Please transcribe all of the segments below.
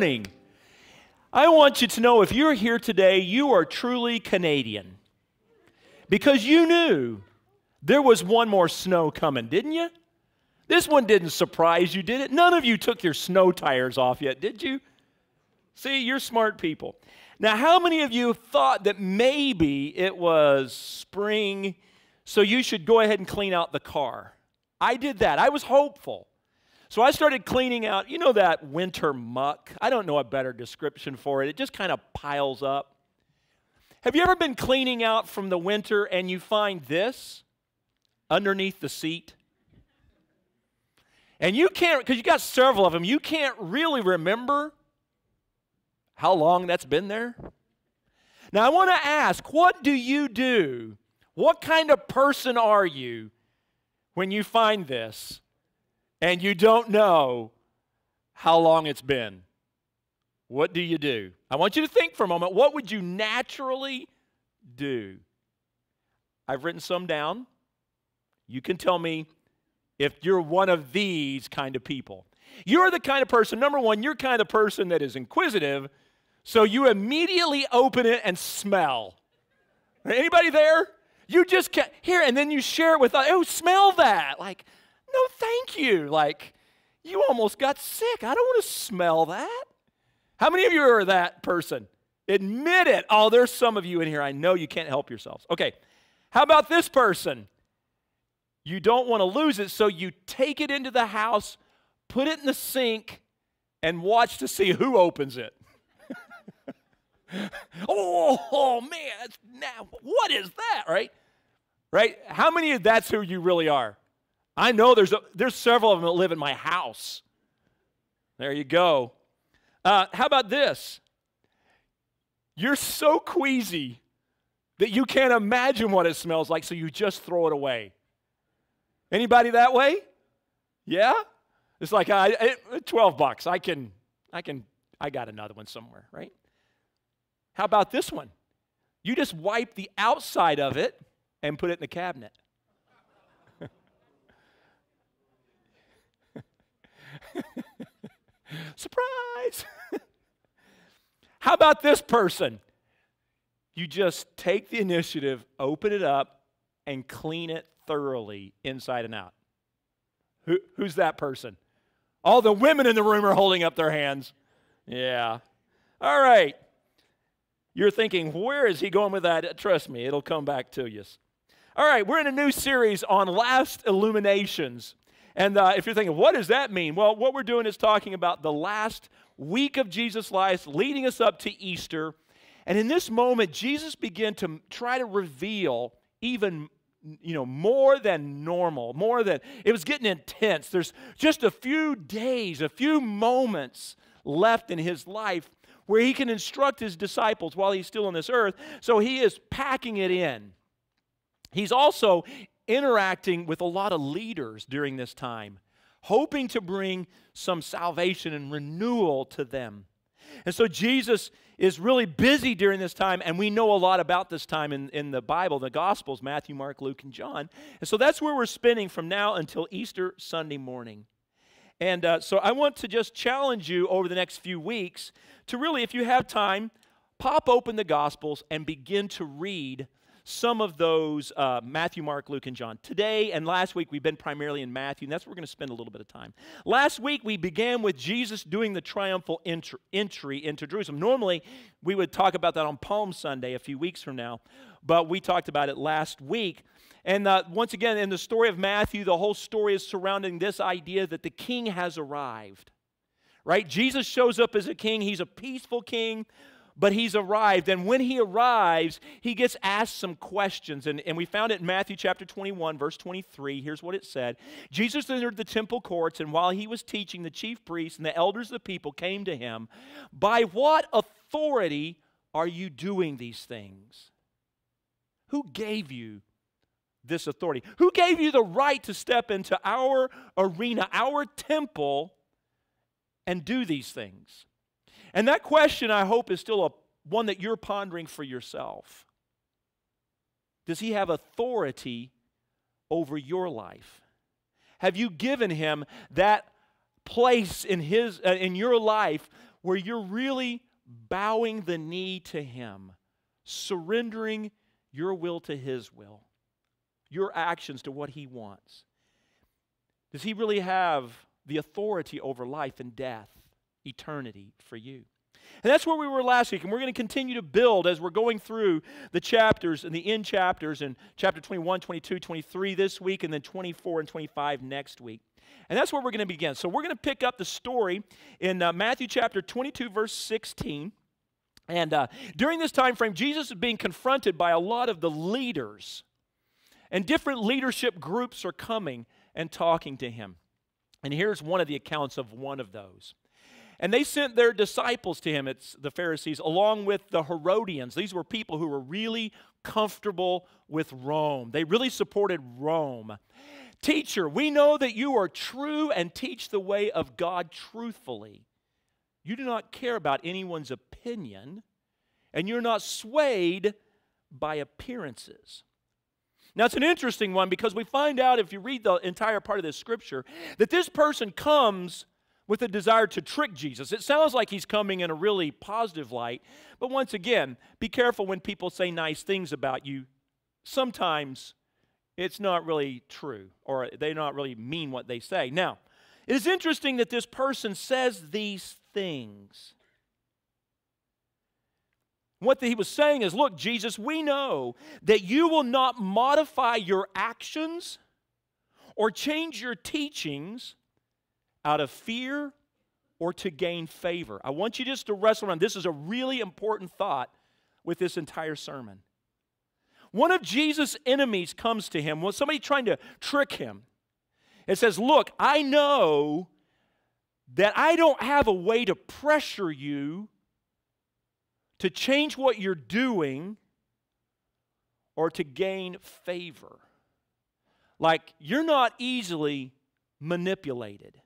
morning. I want you to know if you're here today, you are truly Canadian. Because you knew there was one more snow coming, didn't you? This one didn't surprise you, did it? None of you took your snow tires off yet, did you? See, you're smart people. Now, how many of you thought that maybe it was spring, so you should go ahead and clean out the car? I did that. I was hopeful. So I started cleaning out, you know, that winter muck. I don't know a better description for it. It just kind of piles up. Have you ever been cleaning out from the winter and you find this underneath the seat? And you can't, because you got several of them, you can't really remember how long that's been there. Now I want to ask, what do you do? What kind of person are you when you find this and you don't know how long it's been? What do you do? I want you to think for a moment. What would you naturally do? I've written some down. You can tell me if you're one of these kind of people. You're the kind of person, number one, you're kind of person that is inquisitive, so you immediately open it and smell. Anybody there? You just can't, here, and then you share it with, oh, smell that. Like, no, thank you. Like, you almost got sick. I don't want to smell that. How many of you are that person? Admit it. Oh, there's some of you in here. I know you can't help yourselves. Okay, how about this person? You don't want to lose it, so you take it into the house, put it in the sink, and watch to see who opens it. oh man, now what is that, right? Right? How many of that's who you really are? I know there's several of them that live in my house. There you go. How about this? You're so queasy that you can't imagine what it smells like, so you just throw it away. Anybody that way? Yeah? It's like, $12. I got another one somewhere, right? How about this one? You just wipe the outside of it and put it in the cabinet. Surprise! How about this person? You just take the initiative, open it up, and clean it thoroughly inside and out. Who's that person? All the women in the room are holding up their hands. Yeah. All right. You're thinking, where is he going with that? Trust me, it'll come back to you. All right, we're in a new series on last Illuminations. And if you're thinking, what does that mean? Well, what we're doing is talking about the last week of Jesus' life, leading us up to Easter. And in this moment, Jesus began to try to reveal even more than normal, it was getting intense. There's just a few days, a few moments left in his life where he can instruct his disciples while he's still on this earth. So he is packing it in. He's also interacting with a lot of leaders during this time, hoping to bring some salvation and renewal to them. And so Jesus is really busy during this time, and we know a lot about this time in the Bible, the Gospels, Matthew, Mark, Luke, and John. And so that's where we're spending from now until Easter Sunday morning. And so I want to just challenge you over the next few weeks to really, if you have time, pop open the Gospels and begin to read some of those, Matthew, Mark, Luke, and John. Today and last week, we've been primarily in Matthew, and that's where we're going to spend a little bit of time. Last week, we began with Jesus doing the triumphal entry into Jerusalem. Normally, we would talk about that on Palm Sunday a few weeks from now, but we talked about it last week. And once again, in the story of Matthew, the whole story is surrounding this idea that the king has arrived, right? Jesus shows up as a king. He's a peaceful king, but he's arrived. And when he arrives, he gets asked some questions. And we found it in Matthew chapter 21, verse 23. Here's what it said. Jesus entered the temple courts, and while he was teaching, the chief priests and the elders of the people came to him. By what authority are you doing these things? Who gave you this authority? Who gave you the right to step into our arena, our temple, and do these things? And that question, I hope, is still one that you're pondering for yourself. Does he have authority over your life? Have you given him that place in your life where you're really bowing the knee to Him, surrendering your will to His will, your actions to what He wants? Does He really have the authority over life and death, eternity for you? And that's where we were last week, and we're going to continue to build as we're going through the chapters and the end chapters in chapter 21, 22, 23 this week, and then 24 and 25 next week. And that's where we're going to begin. So we're going to pick up the story in Matthew chapter 22, verse 16. And during this time frame, Jesus is being confronted by a lot of the leaders. And different leadership groups are coming and talking to Him. And here's one of the accounts of one of those. And they sent their disciples to Him, it's the Pharisees, along with the Herodians. These were people who were really comfortable with Rome. They really supported Rome. Teacher, we know that you are true and teach the way of God truthfully. You do not care about anyone's opinion, and you're not swayed by appearances. Now, it's an interesting one because we find out, if you read the entire part of this scripture, that this person comes with a desire to trick Jesus. It sounds like he's coming in a really positive light, but once again, be careful when people say nice things about you. Sometimes it's not really true, or they not really mean what they say. Now, it is interesting that this person says these things. What he was saying is, look, Jesus, we know that you will not modify your actions or change your teachings out of fear or to gain favor. I want you just to wrestle around. This is a really important thought with this entire sermon. One of Jesus' enemies comes to him, somebody trying to trick him. It says, look, I know that I don't have a way to pressure you to change what you're doing or to gain favor. Like, you're not easily manipulated.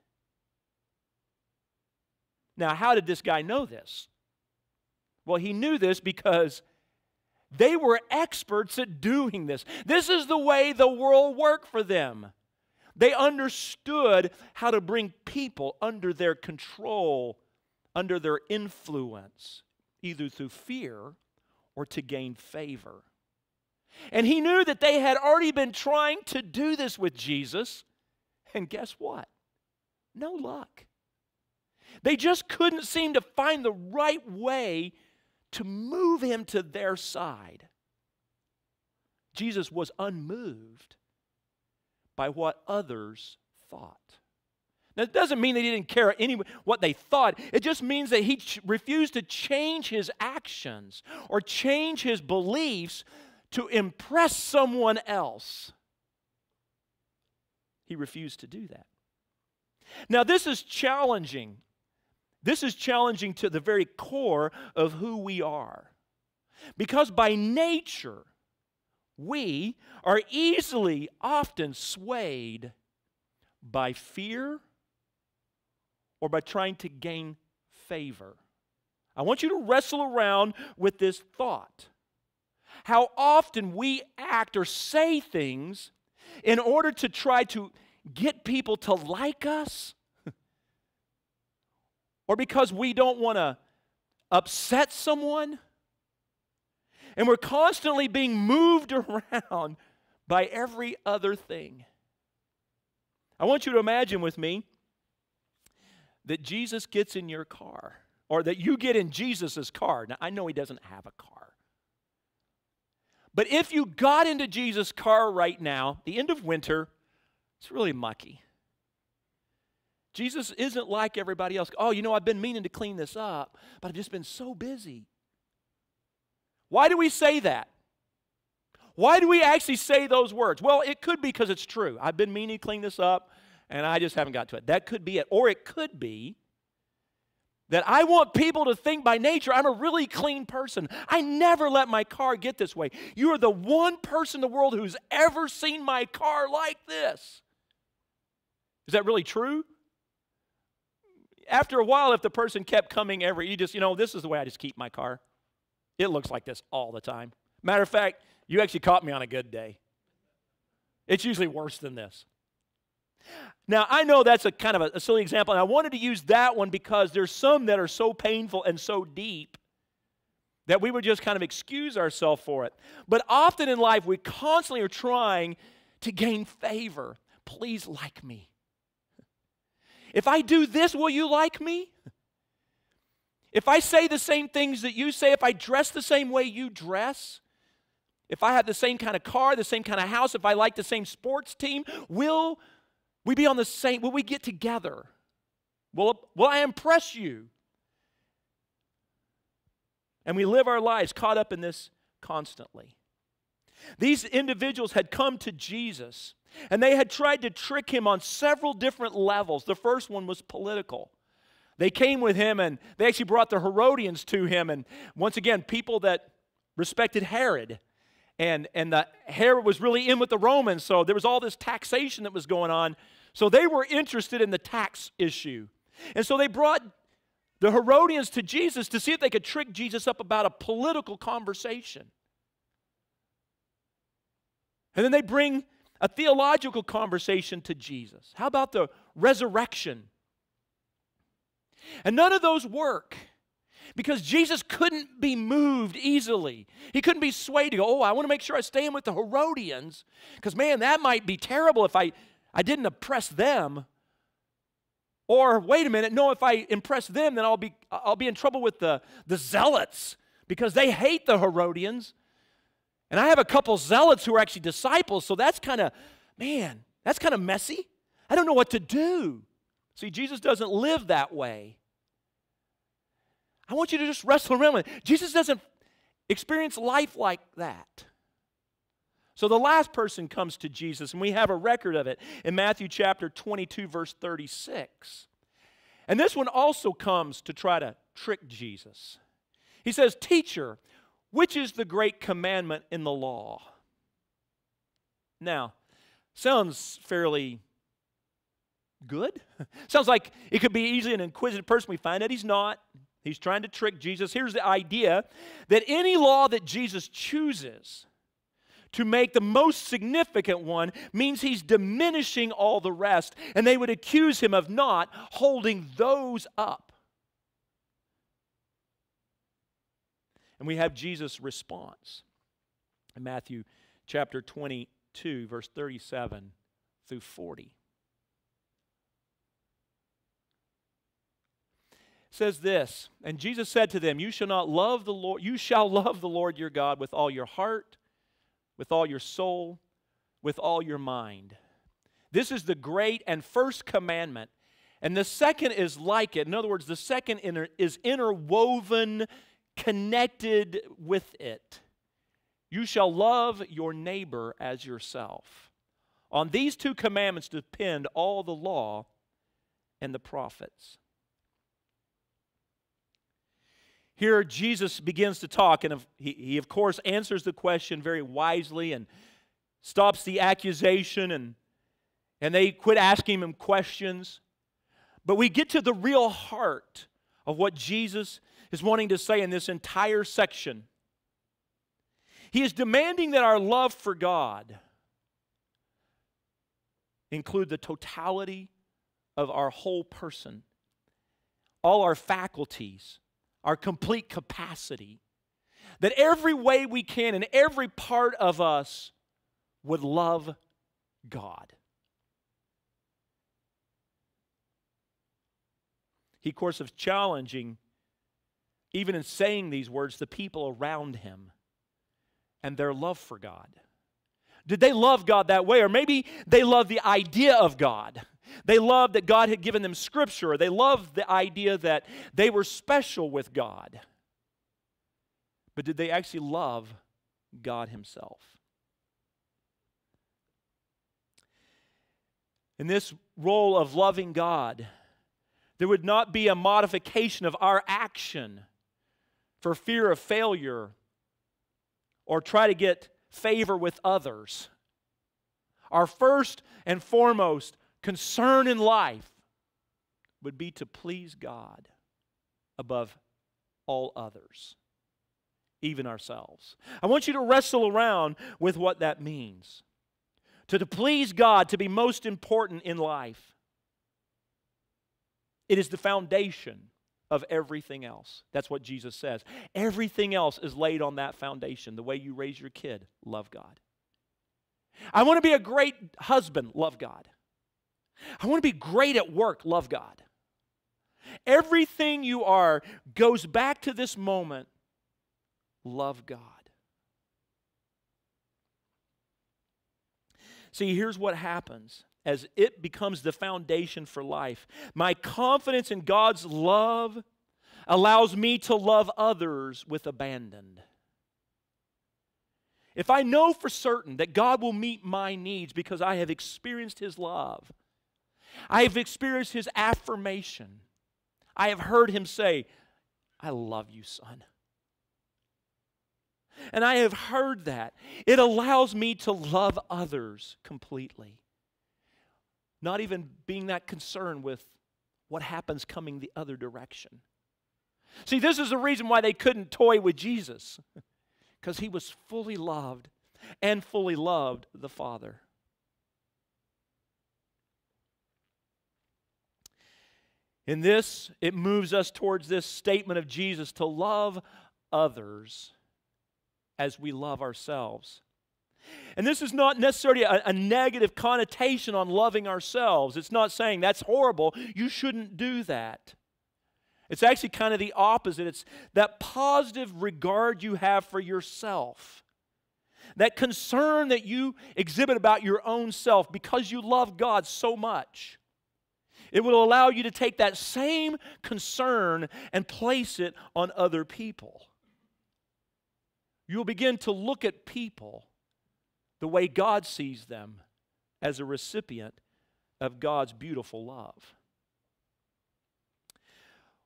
Now, how did this guy know this? Well, he knew this because they were experts at doing this. This is the way the world worked for them. They understood how to bring people under their control, under their influence, either through fear or to gain favor. And he knew that they had already been trying to do this with Jesus, and guess what? No luck. They just couldn't seem to find the right way to move him to their side. Jesus was unmoved by what others thought. Now, it doesn't mean that he didn't care what they thought. It just means that he refused to change his actions or change his beliefs to impress someone else. He refused to do that. Now, this is challenging. This is challenging to the very core of who we are. Because by nature, we are easily, often swayed by fear or by trying to gain favor. I want you to wrestle around with this thought. How often we act or say things in order to try to get people to like us, or because we don't want to upset someone, and we're constantly being moved around by every other thing. I want you to imagine with me that Jesus gets in your car, or that you get in Jesus' car. Now, I know he doesn't have a car. But if you got into Jesus' car right now, the end of winter, it's really mucky. Jesus isn't like everybody else. Oh, I've been meaning to clean this up, but I've just been so busy. Why do we say that? Why do we actually say those words? Well, it could be because it's true. I've been meaning to clean this up, and I just haven't got to it. That could be it. Or it could be that I want people to think by nature I'm a really clean person. I never let my car get this way. You are the one person in the world who's ever seen my car like this. Is that really true? After a while, if the person kept coming this is the way I just keep my car. It looks like this all the time. Matter of fact, you actually caught me on a good day. It's usually worse than this. Now, I know that's a kind of a silly example, and I wanted to use that one because there's some that are so painful and so deep that we would just kind of excuse ourselves for it. But often in life, we constantly are trying to gain favor. Please like me. If I do this, will you like me? If I say the same things that you say, if I dress the same way you dress, if I have the same kind of car, the same kind of house, if I like the same sports team, will we be on the same, will we get together? Will I impress you? And we live our lives caught up in this constantly. These individuals had come to Jesus, and they had tried to trick him on several different levels. The first one was political. They came with him, and they actually brought the Herodians to him, and once again, people that respected Herod. And Herod was really in with the Romans, so there was all this taxation that was going on. So they were interested in the tax issue. And so they brought the Herodians to Jesus to see if they could trick Jesus up about a political conversation. And then they bring a theological conversation to Jesus. How about the resurrection? And none of those work because Jesus couldn't be moved easily. He couldn't be swayed to go, oh, I want to make sure I stay in with the Herodians because, man, that might be terrible if I didn't oppress them. Or, wait a minute, no, if I impress them, then I'll be in trouble with the zealots because they hate the Herodians. And I have a couple zealots who are actually disciples, so that's kind of messy. I don't know what to do. See, Jesus doesn't live that way. I want you to just wrestle around with it. Jesus doesn't experience life like that. So the last person comes to Jesus, and we have a record of it in Matthew chapter 22, verse 36. And this one also comes to try to trick Jesus. He says, "Teacher, which is the great commandment in the law?" Now, sounds fairly good. Sounds like it could be easily an inquisitive person. We find that he's not. He's trying to trick Jesus. Here's the idea that any law that Jesus chooses to make the most significant one means he's diminishing all the rest, and they would accuse him of not holding those up. And we have Jesus' response in Matthew chapter 22, verse 37 through 40. It says this, "And Jesus said to them, you shall love the Lord your God with all your heart, with all your soul, with all your mind. This is the great and first commandment. And the second is like it." In other words, the second is interwoven, connected with it. "You shall love your neighbor as yourself. On these two commandments depend all the law and the prophets." Here Jesus begins to talk, and he of course answers the question very wisely and stops the accusation, and they quit asking him questions. But we get to the real heart of what Jesus is wanting to say in this entire section. He is demanding that our love for God include the totality of our whole person, all our faculties, our complete capacity, that every way we can and every part of us would love God. He, of course, is challenging, even in saying these words, the people around him and their love for God. Did they love God that way? Or maybe they loved the idea of God. They loved that God had given them Scripture. Or they loved the idea that they were special with God. But did they actually love God Himself? In this role of loving God, there would not be a modification of our action for fear of failure or try to get favor with others. Our first and foremost concern in life would be to please God above all others, even ourselves. I want you to wrestle around with what that means. to please God, to be most important in life. It is the foundation of everything else. That's what Jesus says. Everything else is laid on that foundation. The way you raise your kid, love God. I want to be a great husband, love God. I want to be great at work, love God. Everything you are goes back to this moment, love God. See, here's what happens as it becomes the foundation for life. My confidence in God's love allows me to love others with abandon. If I know for certain that God will meet my needs because I have experienced His love, I have experienced His affirmation, I have heard Him say, I love you, son. And I have heard that. It allows me to love others completely. Not even being that concerned with what happens coming the other direction. See, this is the reason why they couldn't toy with Jesus. Because He was fully loved and fully loved the Father. In this, it moves us towards this statement of Jesus to love others as we love ourselves. And this is not necessarily a negative connotation on loving ourselves. It's not saying that's horrible, you shouldn't do that. It's actually kind of the opposite. It's that positive regard you have for yourself. That concern that you exhibit about your own self because you love God so much. It will allow you to take that same concern and place it on other people. You'll begin to look at people the way God sees them, as a recipient of God's beautiful love.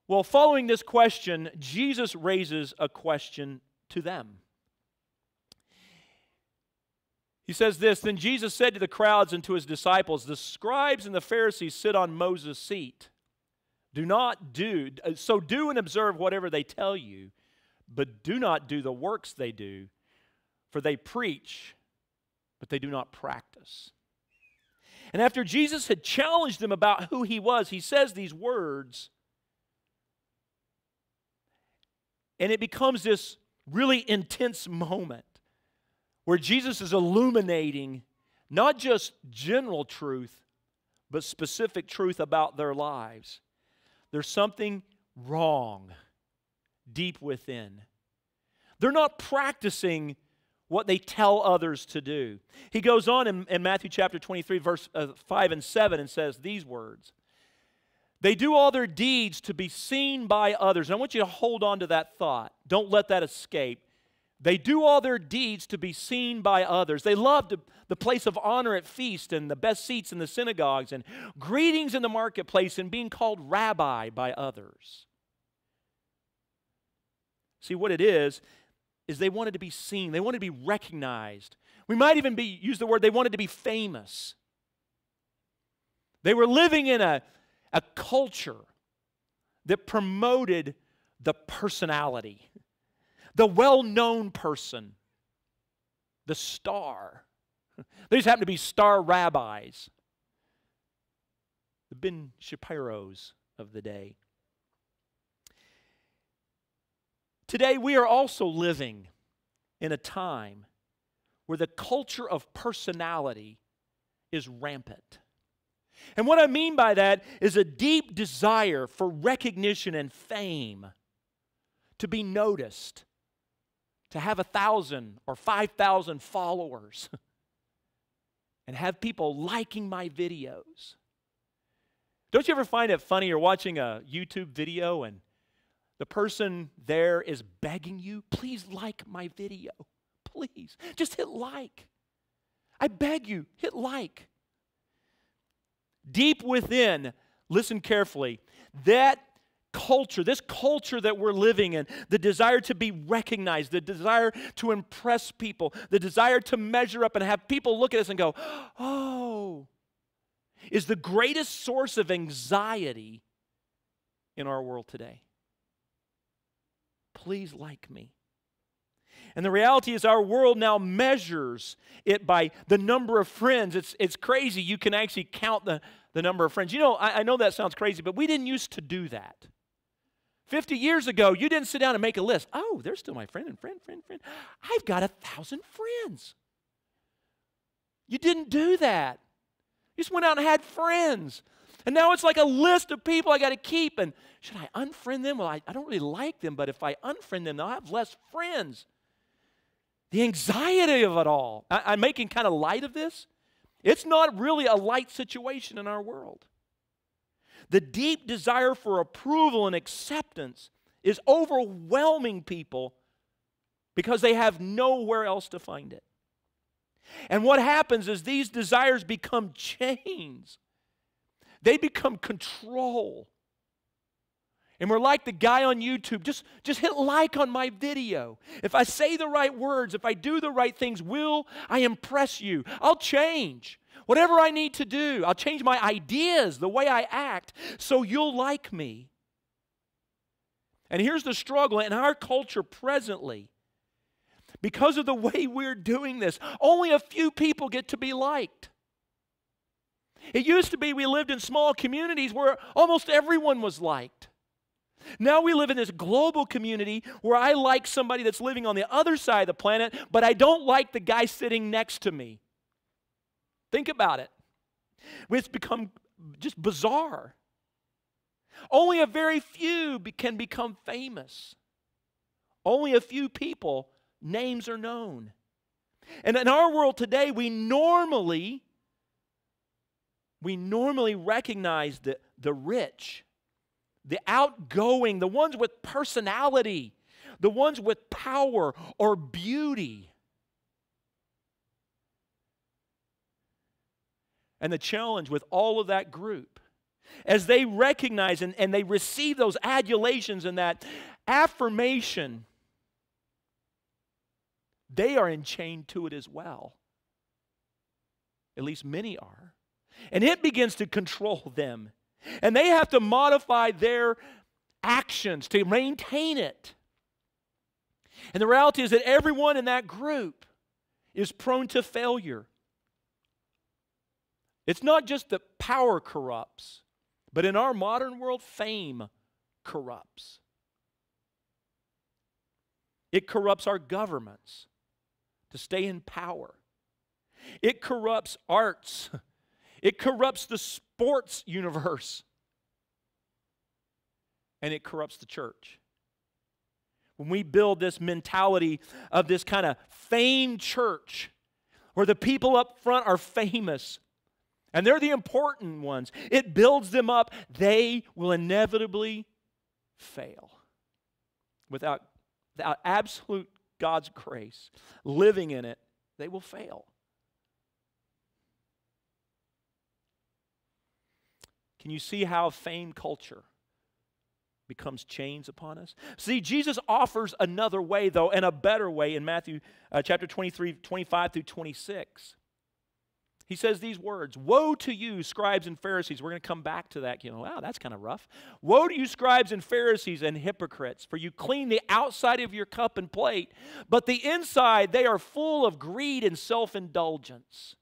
Well, following this question, Jesus raises a question to them. He says this, Then Jesus said to the crowds and to His disciples, The scribes and the Pharisees sit on Moses' seat. Do and observe whatever they tell you, but do not do the works they do, for they preach, but they do not practice. And after Jesus had challenged them about who He was, He says these words, and it becomes this really intense moment where Jesus is illuminating not just general truth, but specific truth about their lives. There's something wrong deep within. They're not practicing what they tell others to do. He goes on in Matthew chapter 23, verse 5 and 7 and says these words. They do all their deeds to be seen by others. And I want you to hold on to that thought. Don't let that escape. They do all their deeds to be seen by others. They love the place of honor at feast and the best seats in the synagogues and greetings in the marketplace and being called rabbi by others. See, what it is they wanted to be seen. They wanted to be recognized. We might even use the word they wanted to be famous. They were living in a culture that promoted the personality, the well-known person, the star. They just happened to be star rabbis, the Ben Shapiros of the day. Today, we are also living in a time where the culture of personality is rampant. And what I mean by that is a deep desire for recognition and fame, to be noticed, to have 1,000 or 5,000 followers, and have people liking my videos. Don't you ever find it funny you're watching a YouTube video and the person there is begging you, please like my video. Please, just hit like. I beg you, hit like. Deep within, listen carefully, that culture, this culture that we're living in, the desire to be recognized, the desire to impress people, the desire to measure up and have people look at us and go, oh, is the greatest source of anxiety in our world today. Please like me. And the reality is our world now measures it by the number of friends. It's crazy. You can actually count the number of friends. You know, I know that sounds crazy, but we didn't used to do that. 50 years ago, you didn't sit down and make a list. Oh, there's still my friend and friend. I've got 1,000 friends. You didn't do that. You just went out and had friends. And now it's like a list of people I got to keep. And should I unfriend them? Well, I don't really like them, but if I unfriend them, they'll have less friends. The anxiety of it all. I'm making kind of light of this. It's not really a light situation in our world. The deep desire for approval and acceptance is overwhelming people because they have nowhere else to find it. And what happens is these desires become chains. They become control. And we're like the guy on YouTube, just hit like on my video. If I say the right words, if I do the right things, will I impress you? I'll change. Whatever I need to do, I'll change my ideas, the way I act, so you'll like me. And here's the struggle in our culture presently. Because of the way we're doing this, only a few people get to be liked. It used to be we lived in small communities where almost everyone was liked. Now we live in this global community where I like somebody that's living on the other side of the planet, but I don't like the guy sitting next to me. Think about it. It's become just bizarre. Only a very few can become famous. Only a few people, names are known. And in our world today, we normally recognize the rich, the outgoing, the ones with personality, the ones with power or beauty. And the challenge with all of that group, as they recognize and they receive those adulations and that affirmation, they are enchained to it as well. At least many are. And it begins to control them. And they have to modify their actions to maintain it. And the reality is that everyone in that group is prone to failure. It's not just that power corrupts, but in our modern world, fame corrupts. It corrupts our governments to stay in power. It corrupts arts. It corrupts the sports universe. And it corrupts the church. When we build this mentality of this kind of famed church, where the people up front are famous, and they're the important ones, it builds them up. They will inevitably fail. Without absolute God's grace, living in it, they will fail. Can you see how fame culture becomes chains upon us? See, Jesus offers another way, though, and a better way in Matthew chapter 23, 25 through 26. He says these words, "Woe to you, scribes and Pharisees." We're going to come back to that. Wow, that's kind of rough. "Woe to you, scribes and Pharisees and hypocrites, for you clean the outside of your cup and plate, but the inside they are full of greed and self-indulgence.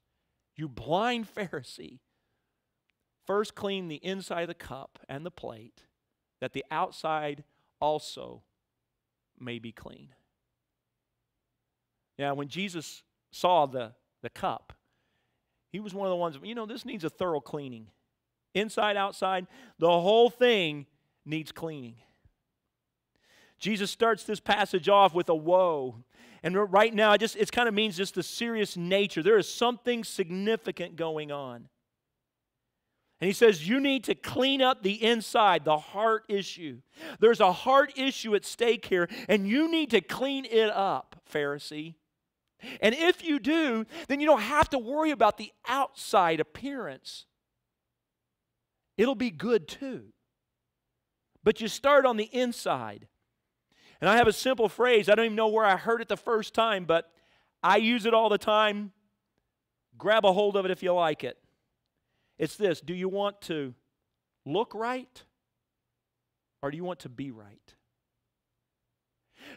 You blind Pharisee, first clean the inside of the cup and the plate, that the outside also may be clean." Now, when Jesus saw the cup, he was one of the ones, this needs a thorough cleaning. Inside, outside, the whole thing needs cleaning. Jesus starts this passage off with a woe. And right now, it kind of means just the serious nature. There is something significant going on. And he says, you need to clean up the inside, the heart issue. There's a heart issue at stake here, and you need to clean it up, Pharisee. And if you do, then you don't have to worry about the outside appearance. It'll be good too. But you start on the inside. And I have a simple phrase. I don't even know where I heard it the first time, but I use it all the time. Grab a hold of it if you like it. It's this: do you want to look right, or do you want to be right?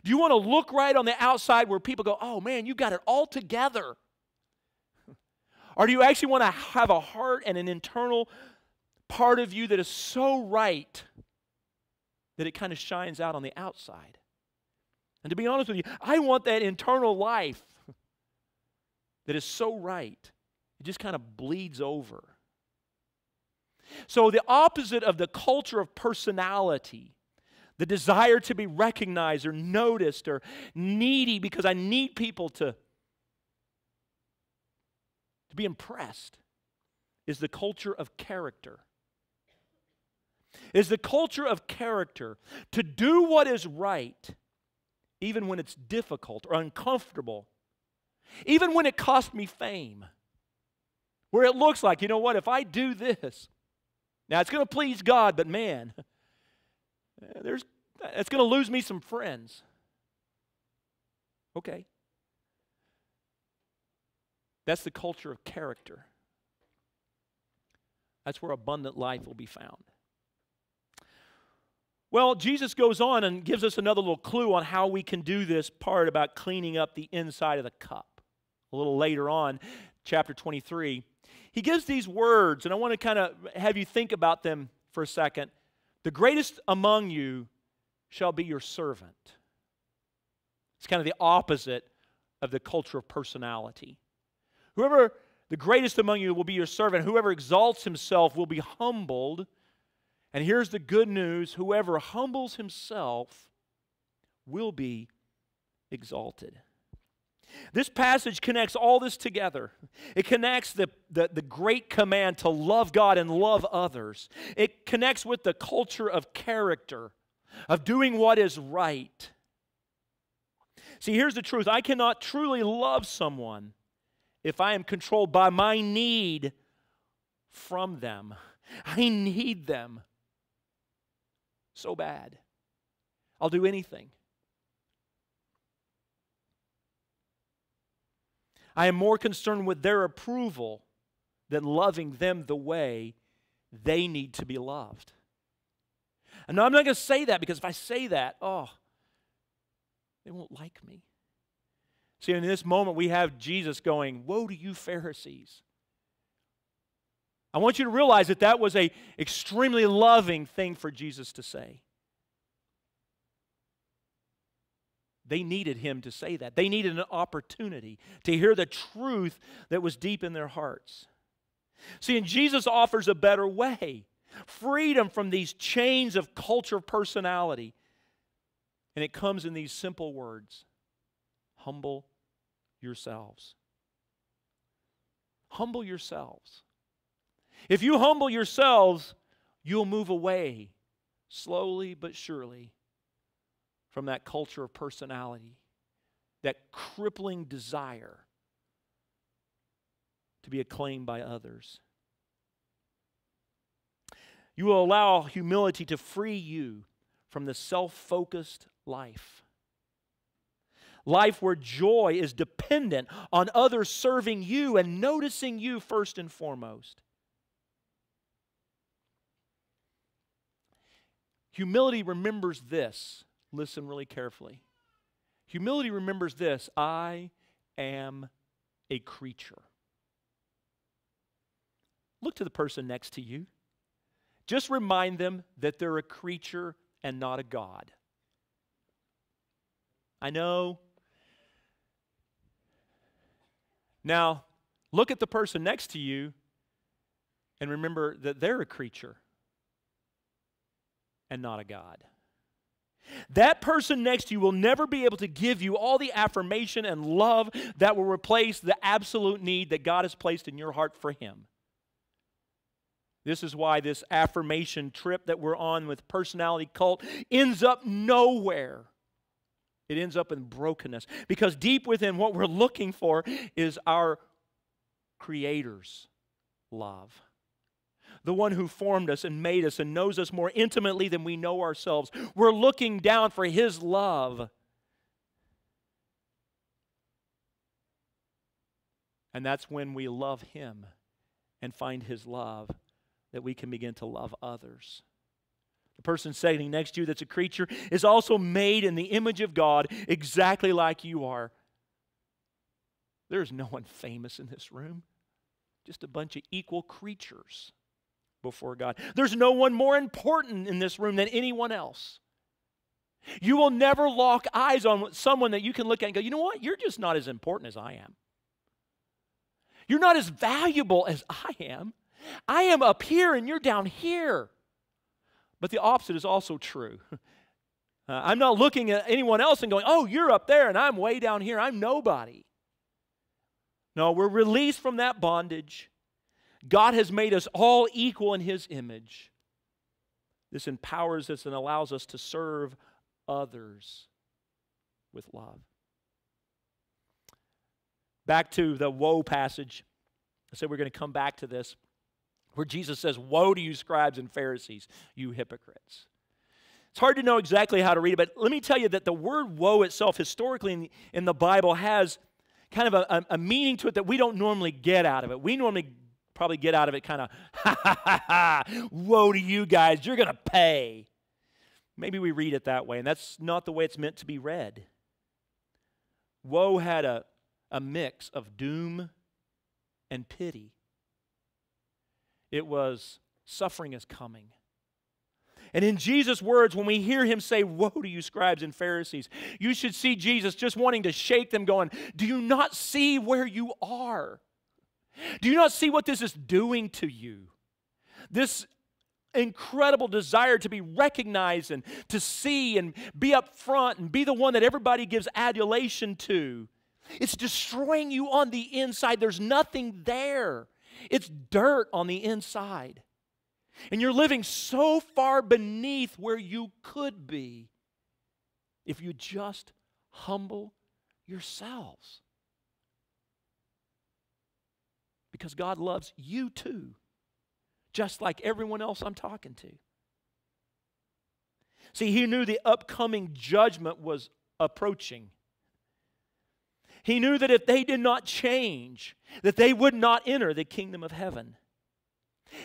Do you want to look right on the outside where people go, oh man, you got it all together? Or do you actually want to have a heart and an internal part of you that is so right that it kind of shines out on the outside? And to be honest with you, I want that internal life that is so right. It just kind of bleeds over. So the opposite of the culture of personality, the desire to be recognized or noticed or needy because I need people to be impressed, is the culture of character. Is the culture of character to do what is right, even when it's difficult or uncomfortable, even when it costs me fame, where it looks like, you know what, if I do this, now it's going to please God, but man, it's going to lose me some friends. Okay. That's the culture of character. That's where abundant life will be found. Well, Jesus goes on and gives us another little clue on how we can do this part about cleaning up the inside of the cup. A little later on, chapter 23, he gives these words, and I want to kind of have you think about them for a second. The greatest among you shall be your servant. It's kind of the opposite of the culture of personality. Whoever, the greatest among you will be your servant. Whoever exalts himself will be humbled. And here's the good news. Whoever humbles himself will be exalted. This passage connects all this together. It connects the great command to love God and love others. It connects with the culture of character, of doing what is right. See, here's the truth. I cannot truly love someone if I am controlled by my need from them. I need them so bad. I'll do anything. I am more concerned with their approval than loving them the way they need to be loved. And now I'm not going to say that because if I say that, they won't like me. See, in this moment we have Jesus going, woe to you Pharisees. I want you to realize that that was an extremely loving thing for Jesus to say. They needed him to say that. They needed an opportunity to hear the truth that was deep in their hearts. See, and Jesus offers a better way. Freedom from these chains of culture of personality. And it comes in these simple words. Humble yourselves. Humble yourselves. If you humble yourselves, you'll move away slowly but surely from that culture of personality, that crippling desire to be acclaimed by others. You will allow humility to free you from the self-focused life. Life where joy is dependent on others serving you and noticing you first and foremost. Humility remembers this. Listen really carefully. Humility remembers this. I am a creature. Look to the person next to you. Just remind them that they're a creature and not a God. I know. Now, look at the person next to you and remember that they're a creature and not a God. That person next to you will never be able to give you all the affirmation and love that will replace the absolute need that God has placed in your heart for him. This is why this affirmation trip that we're on with personality cult ends up nowhere. It ends up in brokenness. Because deep within what we're looking for is our Creator's love. The one who formed us and made us and knows us more intimately than we know ourselves. We're looking down for his love. And that's when we love him and find his love that we can begin to love others. The person sitting next to you that's a creature is also made in the image of God exactly like you are. There's no one famous in this room. Just a bunch of equal creatures before God. There's no one more important in this room than anyone else. You will never lock eyes on someone that you can look at and go, you know what? You're just not as important as I am. You're not as valuable as I am. I am up here and you're down here. But the opposite is also true. I'm not looking at anyone else and going, oh, you're up there and I'm way down here. I'm nobody. No, we're released from that bondage. God has made us all equal in His image. This empowers us and allows us to serve others with love. Back to the woe passage. I said we're going to come back to this, where Jesus says, woe to you scribes and Pharisees, you hypocrites. It's hard to know exactly how to read it, but let me tell you that the word woe itself historically in the Bible has kind of a meaning to it that we don't normally get out of it. We normally probably get out of it kind of, ha, ha, ha, ha, woe to you guys, you're going to pay. Maybe we read it that way, and that's not the way it's meant to be read. Woe had a mix of doom and pity. It was suffering is coming. And in Jesus' words, when we hear Him say, woe to you scribes and Pharisees, you should see Jesus just wanting to shake them going, do you not see where you are? Do you not see what this is doing to you? This incredible desire to be recognized and to see and be up front and be the one that everybody gives adulation to. It's destroying you on the inside. There's nothing there. It's dirt on the inside. And you're living so far beneath where you could be if you just humble yourselves. Because God loves you too, just like everyone else I'm talking to. See, He knew the upcoming judgment was approaching. He knew that if they did not change, that they would not enter the kingdom of heaven.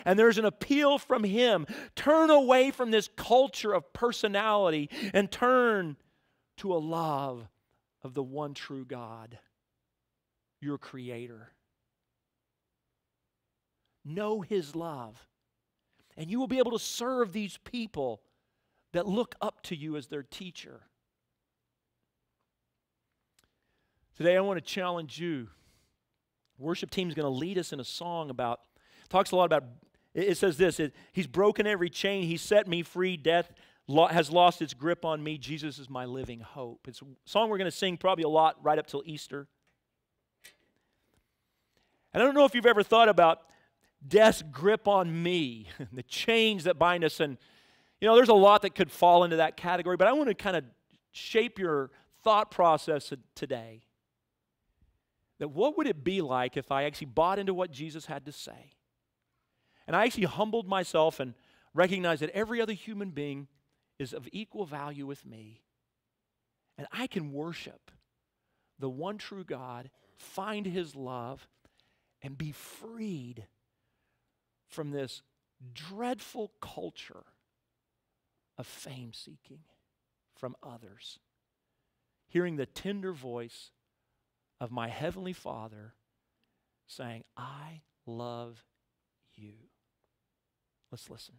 And there's an appeal from Him. Turn away from this culture of personality and turn to a love of the one true God, your Creator. Know His love, and you will be able to serve these people that look up to you as their teacher. Today I want to challenge you. Worship team is going to lead us in a song about, talks a lot about, it says this, He's broken every chain, He set me free, death has lost its grip on me, Jesus is my living hope. It's a song we're going to sing probably a lot right up till Easter. And I don't know if you've ever thought about death's grip on me, the chains that bind us, and there's a lot that could fall into that category, but I want to kind of shape your thought process today. That what would it be like if I actually bought into what Jesus had to say? And I actually humbled myself and recognized that every other human being is of equal value with me. And I can worship the one true God, find His love, and be freed from this dreadful culture of fame seeking from others. Hearing the tender voice of my Heavenly Father saying, I love you. Let's listen.